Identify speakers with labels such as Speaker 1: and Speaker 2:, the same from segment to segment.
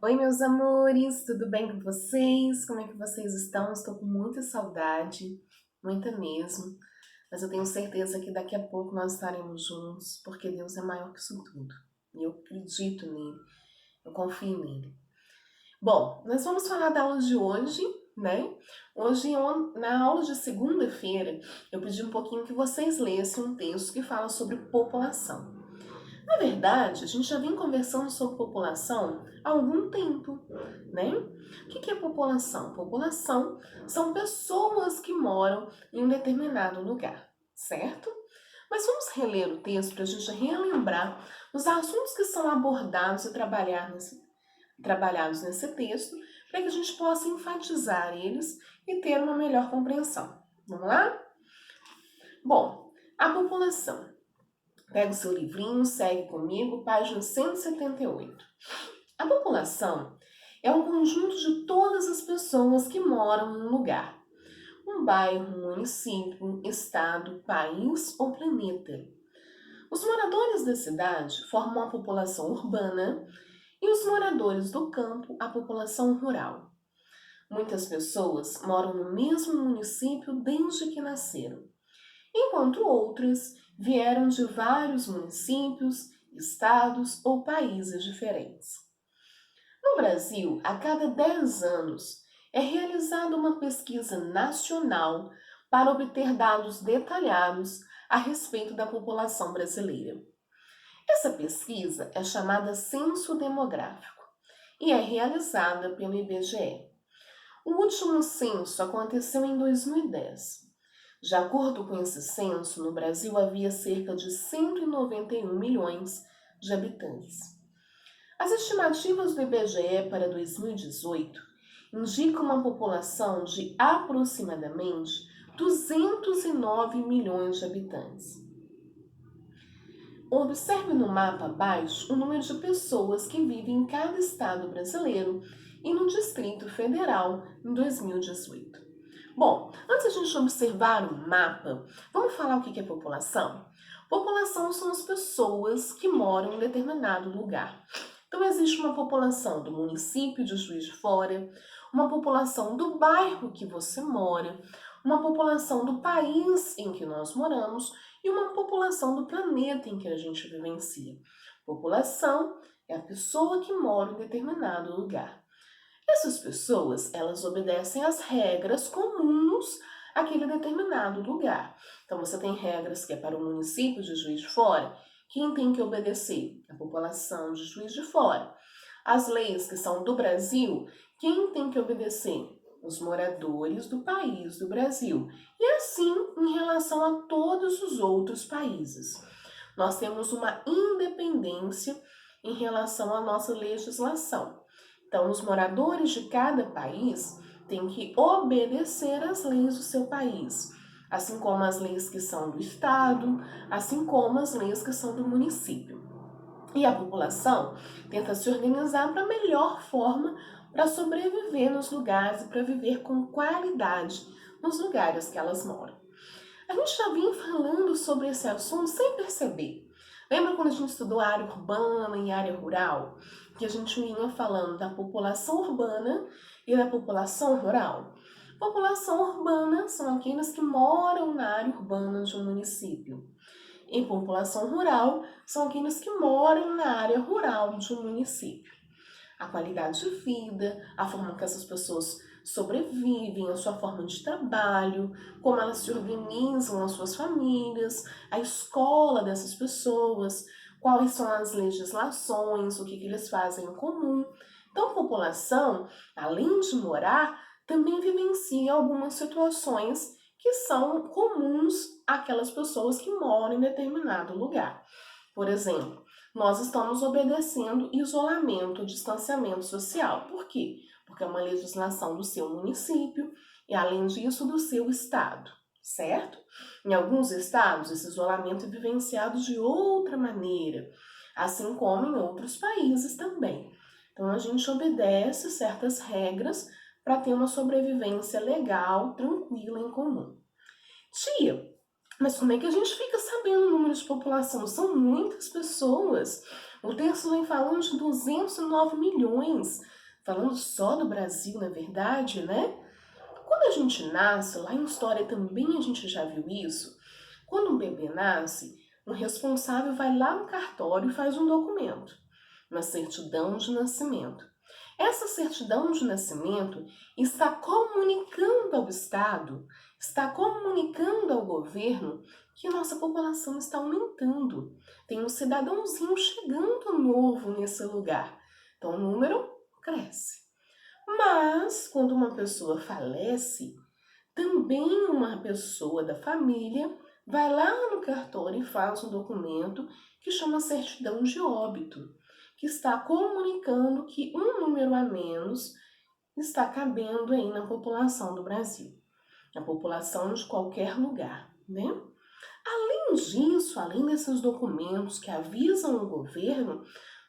Speaker 1: Oi, meus amores, tudo bem com vocês? Como é que vocês estão? Estou com muita saudade, muita mesmo, mas eu tenho certeza que daqui a pouco nós estaremos juntos, porque Deus é maior que isso tudo. E eu acredito nele, eu confio nele. Bom, nós vamos falar da aula de hoje, né? Hoje, na aula de segunda-feira, eu pedi um pouquinho que vocês lessem um texto que fala sobre população. Na verdade, a gente já vem conversando sobre população há algum tempo, né? O que é população? População são pessoas que moram em um determinado lugar, certo? Mas vamos reler o texto para a gente relembrar os assuntos que são abordados e trabalhados nesse texto, para que a gente possa enfatizar eles e ter uma melhor compreensão. Vamos lá? Bom, a população. Pega o seu livrinho, segue comigo, página 178. A população é um conjunto de todas as pessoas que moram em um lugar, um bairro, um município, estado, país ou planeta. Os moradores da cidade formam a população urbana e os moradores do campo a população rural. Muitas pessoas moram no mesmo município desde que nasceram, enquanto outras vieram de vários municípios, estados ou países diferentes. No Brasil, a cada 10 anos é realizada uma pesquisa nacional para obter dados detalhados a respeito da população brasileira. Essa pesquisa é chamada Censo Demográfico e é realizada pelo IBGE. O último censo aconteceu em 2010. De acordo com esse censo, no Brasil havia cerca de 191 milhões de habitantes. As estimativas do IBGE para 2018 indicam uma população de aproximadamente 209 milhões de habitantes. Observe no mapa abaixo o número de pessoas que vivem em cada estado brasileiro e no Distrito Federal em 2018. Bom, antes de a gente observar o mapa, vamos falar o que é população? População são as pessoas que moram em determinado lugar. Então, existe uma população do município de Juiz de Fora, uma população do bairro que você mora, uma população do país em que nós moramos e uma população do planeta em que a gente vivencia. População é a pessoa que mora em determinado lugar. Essas pessoas, elas obedecem às regras comuns àquele determinado lugar. Então, você tem regras que é para o município de Juiz de Fora. Quem tem que obedecer? A população de Juiz de Fora. As leis que são do Brasil, quem tem que obedecer? Os moradores do país do Brasil. E assim em relação a todos os outros países. Nós temos uma independência em relação à nossa legislação. Então, os moradores de cada país têm que obedecer às leis do seu país, assim como as leis que são do estado, assim como as leis que são do município. E a população tenta se organizar para a melhor forma para sobreviver nos lugares e para viver com qualidade nos lugares que elas moram. A gente já vinha falando sobre esse assunto sem perceber. Lembra quando a gente estudou a área urbana e área rural? Que a gente vinha falando da população urbana e da população rural? População urbana são aqueles que moram na área urbana de um município. E população rural são aqueles que moram na área rural de um município. A qualidade de vida, a forma que essas pessoas sobrevivem, a sua forma de trabalho, como elas se organizam, as suas famílias, a escola dessas pessoas, quais são as legislações, o que eles fazem em comum. Então, a população, além de morar, também vivencia algumas situações que são comuns àquelas pessoas que moram em determinado lugar. Por exemplo, nós estamos obedecendo isolamento, distanciamento social. Por quê? Porque é uma legislação do seu município e, além disso, do seu estado, certo? Em alguns estados, esse isolamento é vivenciado de outra maneira, assim como em outros países também. Então, a gente obedece certas regras para ter uma sobrevivência legal, tranquila, em comum. Tia, mas como é que a gente fica sabendo o número de população? São muitas pessoas. O texto vem falando de 209 milhões, falando só do Brasil, na verdade, né? Quando a gente nasce, lá em história também a gente já viu isso, quando um bebê nasce, o responsável vai lá no cartório e faz um documento, uma certidão de nascimento. Essa certidão de nascimento está comunicando ao Estado, está comunicando ao governo que a nossa população está aumentando. Tem um cidadãozinho chegando novo nesse lugar. Então o número cresce. Mas quando uma pessoa falece, também uma pessoa da família vai lá no cartório e faz um documento que chama certidão de óbito, que está comunicando que um número a menos está cabendo aí na população do Brasil, na população de qualquer lugar, né? Além disso, além desses documentos que avisam o governo,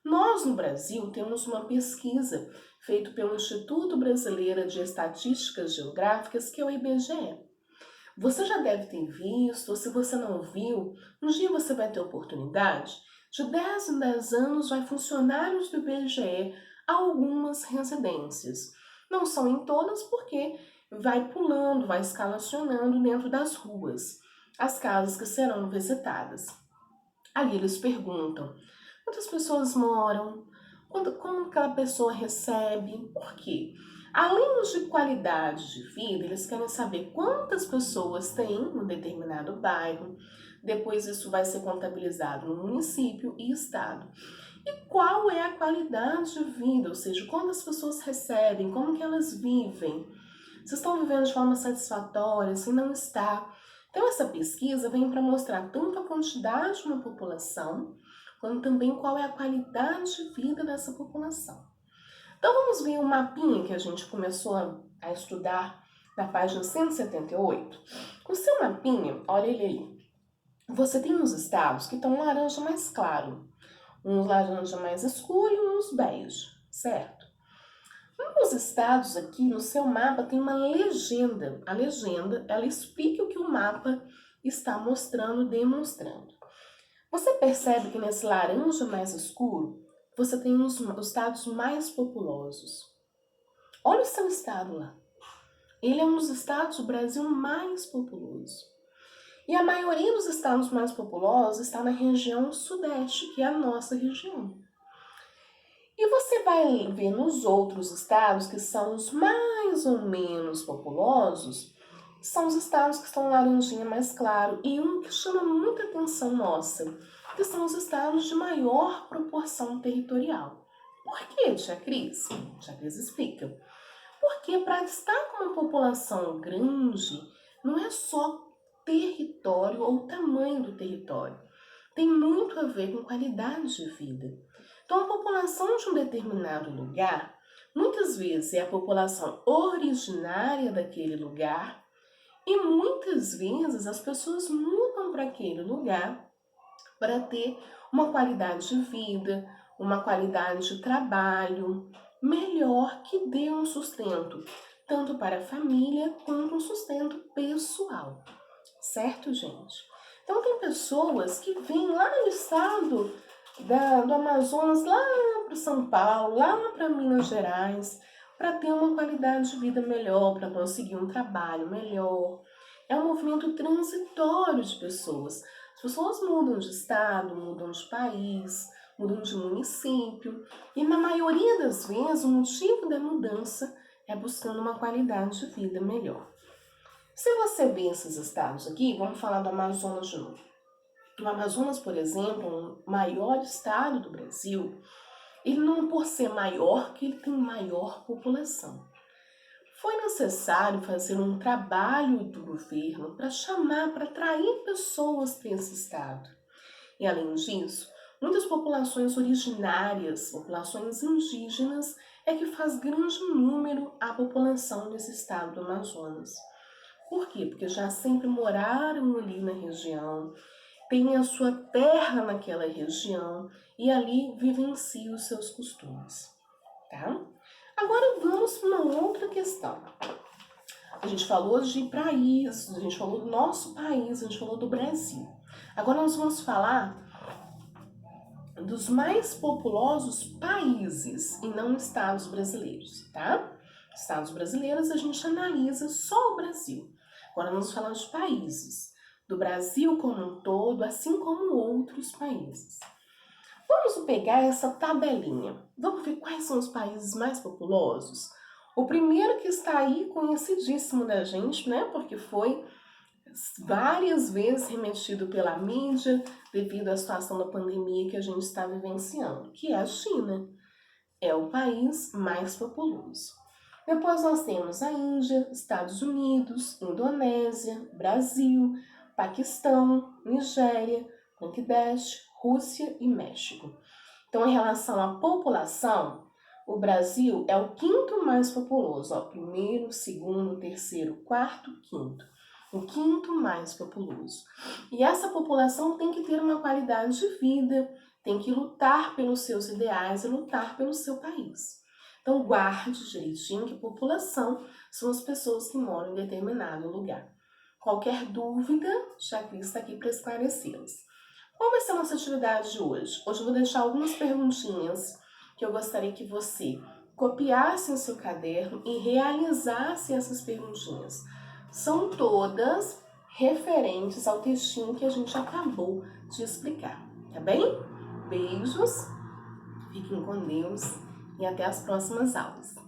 Speaker 1: nós no Brasil temos uma pesquisa feita pelo Instituto Brasileiro de Estatísticas Geográficas, que é o IBGE. Você já deve ter visto, ou se você não viu, um dia você vai ter oportunidade. De 10 em 10 anos vai funcionários do IBGE a algumas residências. Não são em todas porque vai pulando, vai escalacionando dentro das ruas as casas que serão visitadas. Ali eles perguntam quantas pessoas moram, como aquela pessoa recebe, por quê? Além de qualidade de vida, eles querem saber quantas pessoas tem um determinado bairro, depois isso vai ser contabilizado no município e estado. E qual é a qualidade de vida, ou seja, quantas pessoas recebem, como que elas vivem, se estão vivendo de forma satisfatória, se não está. Então essa pesquisa vem para mostrar tanto a quantidade de uma população, quanto também qual é a qualidade de vida dessa população. Então vamos ver o mapinha que a gente começou a estudar na página 178. O seu mapinha, olha ele aí. Você tem uns estados que estão laranja mais claro, uns laranja mais escuro e uns bege, certo? Nos estados aqui, no seu mapa, tem uma legenda. A legenda, ela explica o que o mapa está mostrando, demonstrando. Você percebe que nesse laranja mais escuro, você tem os estados mais populosos. Olha o seu estado lá. Ele é um dos estados do Brasil mais populoso. E a maioria dos estados mais populosos está na região sudeste, que é a nossa região. E você vai ver nos outros estados, que são os mais ou menos populosos, são os estados que estão laranjinha mais claro. E um que chama muita atenção nossa, que são os estados de maior proporção territorial. Por quê, Tia Cris? Tia Cris explica. Porque para estar com uma população grande, não é só território ou tamanho do território. Tem muito a ver com qualidade de vida. Então, a população de um determinado lugar, muitas vezes é a população originária daquele lugar, e muitas vezes as pessoas mudam para aquele lugar para ter uma qualidade de vida, uma qualidade de trabalho melhor, que dê um sustento tanto para a família quanto um sustento pessoal. Certo, gente? Então tem pessoas que vêm lá no estado do Amazonas, lá para São Paulo, lá para Minas Gerais, para ter uma qualidade de vida melhor, para conseguir um trabalho melhor. É um movimento transitório de pessoas. As pessoas mudam de estado, mudam de país, mudam de município, e na maioria das vezes o motivo da mudança é buscando uma qualidade de vida melhor. Se você vê esses estados aqui, vamos falar do Amazonas de novo. O Amazonas, por exemplo, o maior estado do Brasil, ele não por ser maior que ele tem maior população. Foi necessário fazer um trabalho do governo para chamar, para atrair pessoas para esse estado. E além disso, muitas populações originárias, populações indígenas, é que faz grande número a população desse estado do Amazonas. Por quê? Porque já sempre moraram ali na região, têm a sua terra naquela região e ali vivenciam os seus costumes, tá? Agora vamos para uma outra questão. A gente falou de país, a gente falou do nosso país, a gente falou do Brasil. Agora nós vamos falar dos mais populosos países e não estados brasileiros, tá? Estados brasileiros a gente analisa só o Brasil. Agora vamos falar de países, do Brasil como um todo, assim como outros países. Vamos pegar essa tabelinha. Vamos ver quais são os países mais populosos? O primeiro que está aí, conhecidíssimo da gente, né? Porque foi várias vezes remetido pela mídia devido à situação da pandemia que a gente está vivenciando, que é a China. É o país mais populoso. Depois nós temos a Índia, Estados Unidos, Indonésia, Brasil, Paquistão, Nigéria, Bangladesh, Rússia e México. Então, em relação à população, o Brasil é o quinto mais populoso, ó, primeiro, segundo, terceiro, quarto, quinto. O quinto mais populoso. E essa população tem que ter uma qualidade de vida, tem que lutar pelos seus ideais e lutar pelo seu país. Então, guarde direitinho que população são as pessoas que moram em determinado lugar. Qualquer dúvida, já que está aqui para esclarecê-las. Qual vai ser a nossa atividade de hoje? Hoje eu vou deixar algumas perguntinhas que eu gostaria que você copiasse no seu caderno e realizasse essas perguntinhas. São todas referentes ao textinho que a gente acabou de explicar, tá bem? Beijos, fiquem com Deus e até as próximas aulas.